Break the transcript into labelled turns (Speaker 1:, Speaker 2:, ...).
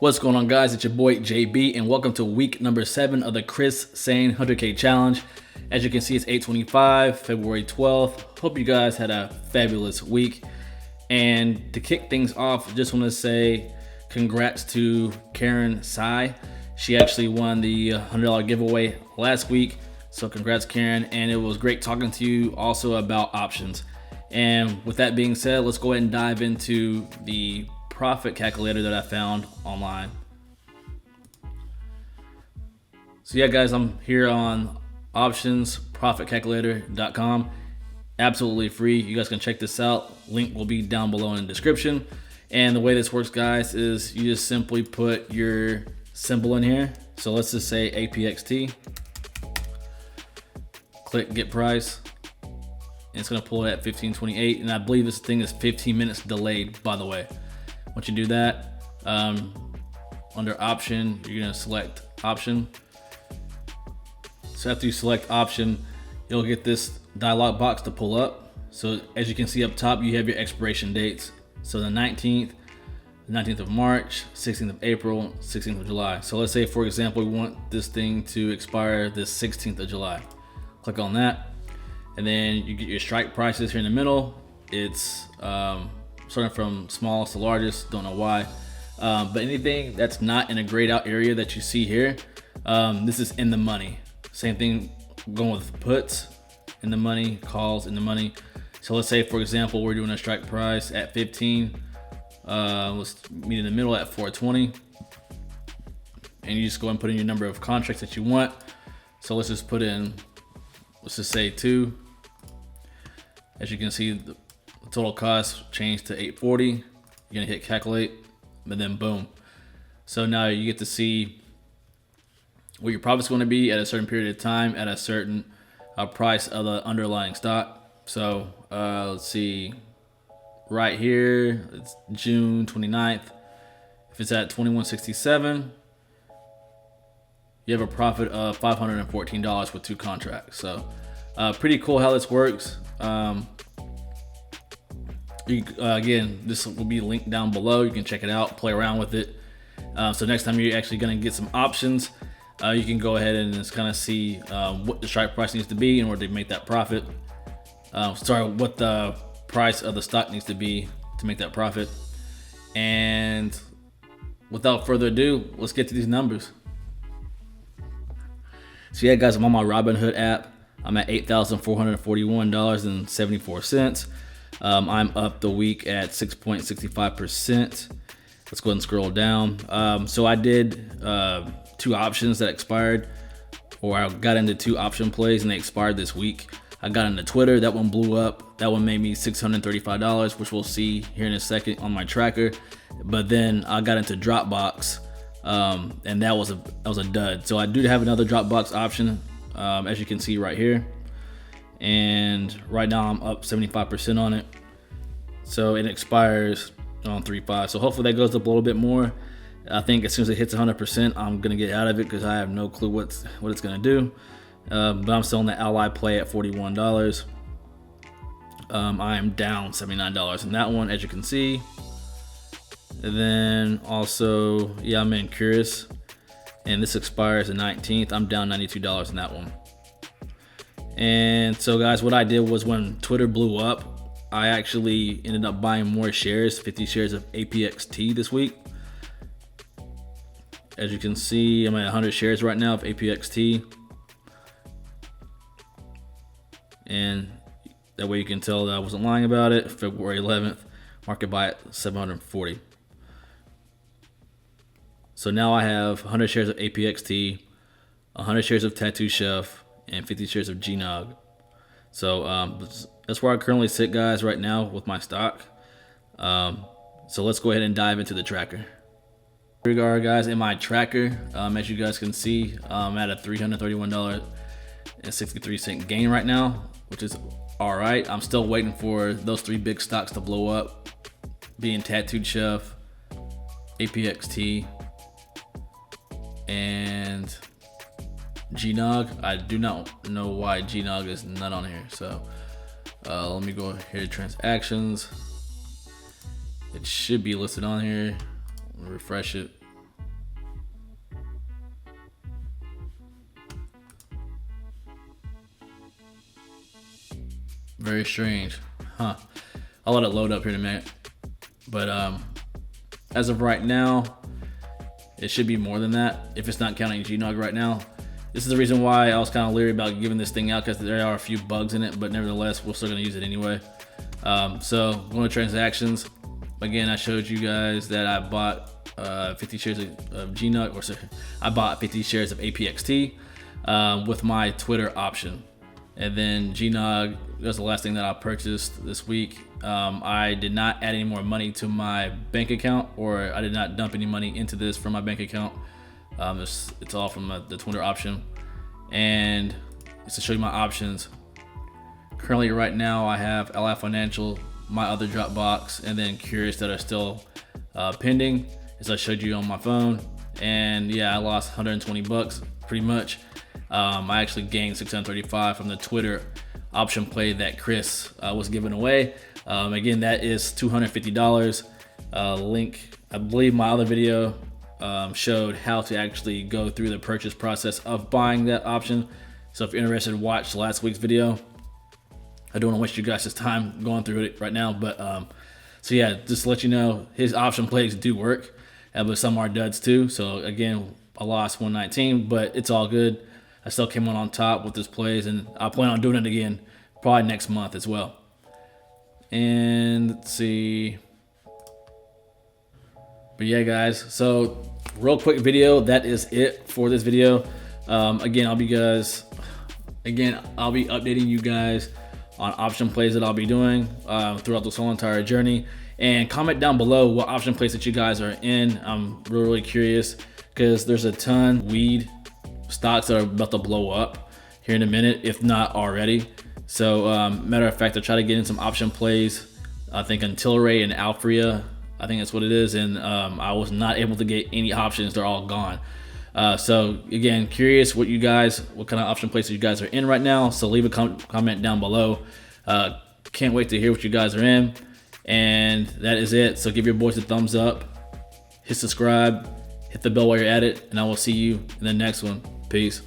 Speaker 1: What's going on, guys? It's your boy JB, and welcome to week number 7 of the Chris Sain 100K challenge. As you can see, it's 8/25, February 12th. Hope you guys had a fabulous week. And to kick things off, just want to say congrats to Karen Sain. She actually won the $100 giveaway last week. So congrats, Karen. And it was great talking to you also about options. And with that being said, let's go ahead and dive into the profit calculator that I found online. So yeah, guys, I'm here on optionsprofitcalculator.com. Absolutely free. You guys can check this out. Link will be down below in the description. And the way this works, guys, is you just simply put your symbol in here. So let's just say APXT. Click get price. And it's gonna pull it at 15.28, and I believe this thing is 15 minutes delayed, by the way. Once you do that, under option, you're gonna select option. So after you select option, you'll get this dialog box to pull up. So as you can see up top, you have your expiration dates. So the 19th of March, 16th of April, 16th of July. So let's say, for example, we want this thing to expire this 16th of July. Click on that. And then you get your strike prices here in the middle. It's starting from smallest to largest, don't know why. But anything that's not in a grayed out area that you see here, this is in the money. Same thing going with puts, in the money, calls, in the money. So let's say, for example, we're doing a strike price at 15. Let's meet in the middle at 420. And you just go and put in your number of contracts that you want. So let's just put in, let's just say 2. As you can see, the total cost changed to 840. You're gonna hit calculate, and then boom. So now you get to see what your profit's going to be at a certain period of time at a certain price of the underlying stock. So let's see, right here, it's June 29th. If it's at 21.67, you have a profit of $514 with 2 contracts. So pretty cool how this works. Again, this will be linked down below. You can check it out, play around with it. So next time you're actually going to get some options, you can go ahead and just kind of see what the strike price needs to be in order to make that profit. What the price of the stock needs to be to make that profit. And without further ado, let's get to these numbers. So yeah, guys, I'm on my Robinhood app. I'm at $8,441.74. I'm up the week at 6.65%. Let's go ahead and scroll down. So I did 2 options that expired, or I got into 2 option plays and they expired this week. I got into Twitter. That one blew up. That one made me $635, which we'll see here in a second on my tracker. But then I got into Dropbox, and that was a dud. So I do have another Dropbox option, as you can see right here. And right now I'm up 75% on it. So it expires on 3/5. So hopefully that goes up a little bit more. I think as soon as it hits 100%, I'm gonna get out of it because I have no clue what it's gonna do. But I'm still in the Ally play at $41. I am down $79 in that one, as you can see. And then also, yeah, I'm in Curious, and this expires the 19th. I'm down $92 in that one. And so, guys, what I did was when Twitter blew up, I actually ended up buying more shares, 50 shares of APXT this week. As you can see, I'm at 100 shares right now of APXT. And that way you can tell that I wasn't lying about it. February 11th, market buy at 740. So now I have 100 shares of APXT, 100 shares of Tattoo Chef, and 50 shares of Jacque. So that's where I currently sit, guys, right now with my stock. So let's go ahead and dive into the tracker. Here we are, guys, in my tracker. As you guys can see, I'm at a $331.63 gain right now, which is all right. I'm still waiting for those 3 big stocks to blow up, being Tattooed Chef, APXT, and Jacque. I do not know why Jacque is not on here. So let me go here to transactions. It should be listed on here. Refresh it. Very strange, huh? I'll let it load up here in a minute. But as of right now, it should be more than that if it's not counting GNOG right now. This is the reason why I was kind of leery about giving this thing out, because there are a few bugs in it, but nevertheless, we're still gonna use it anyway. So going to transactions, again, I showed you guys that I bought 50 shares of GNOG, or sorry, I bought 50 shares of APXT with my Twitter option. And then GNOG was the last thing that I purchased this week. I did not add any more money to my bank account, or I did not dump any money into this from my bank account. It's all from the Twitter option. And just to show you my options, currently right now I have Ally Financial, my other Dropbox, and then Curious that are still pending, as I showed you on my phone. And yeah, I lost 120 bucks pretty much. I actually gained 635 from the Twitter option play that Chris was giving away. Again, that is $250. Link, I believe my other video showed how to actually go through the purchase process of buying that option. So if you're interested, watch last week's video. I don't want to waste you guys' time going through it right now, but so yeah, just to let you know, his option plays do work, but some are duds too. So again, I lost 119, but it's all good. I still came on top with this plays, and I plan on doing it again probably next month as well. And let's see. But yeah, guys, so real quick video, that is it for this video. Again, I'll be updating you guys on option plays that I'll be doing throughout this whole entire journey. And comment down below what option plays that you guys are in. I'm really curious, because there's a ton weed stocks that are about to blow up here in a minute, if not already. So matter of fact, I try to get in some option plays. I think Antilray and Alfrea, I think that's what it is, and I was not able to get any options. They're all gone. So again, curious what kind of option plays you guys are in right now. So leave a comment down below. Can't wait to hear what you guys are in. And that is it. So give your boys a thumbs up, hit subscribe, hit the bell while you're at it, and I will see you in the next one. Peace.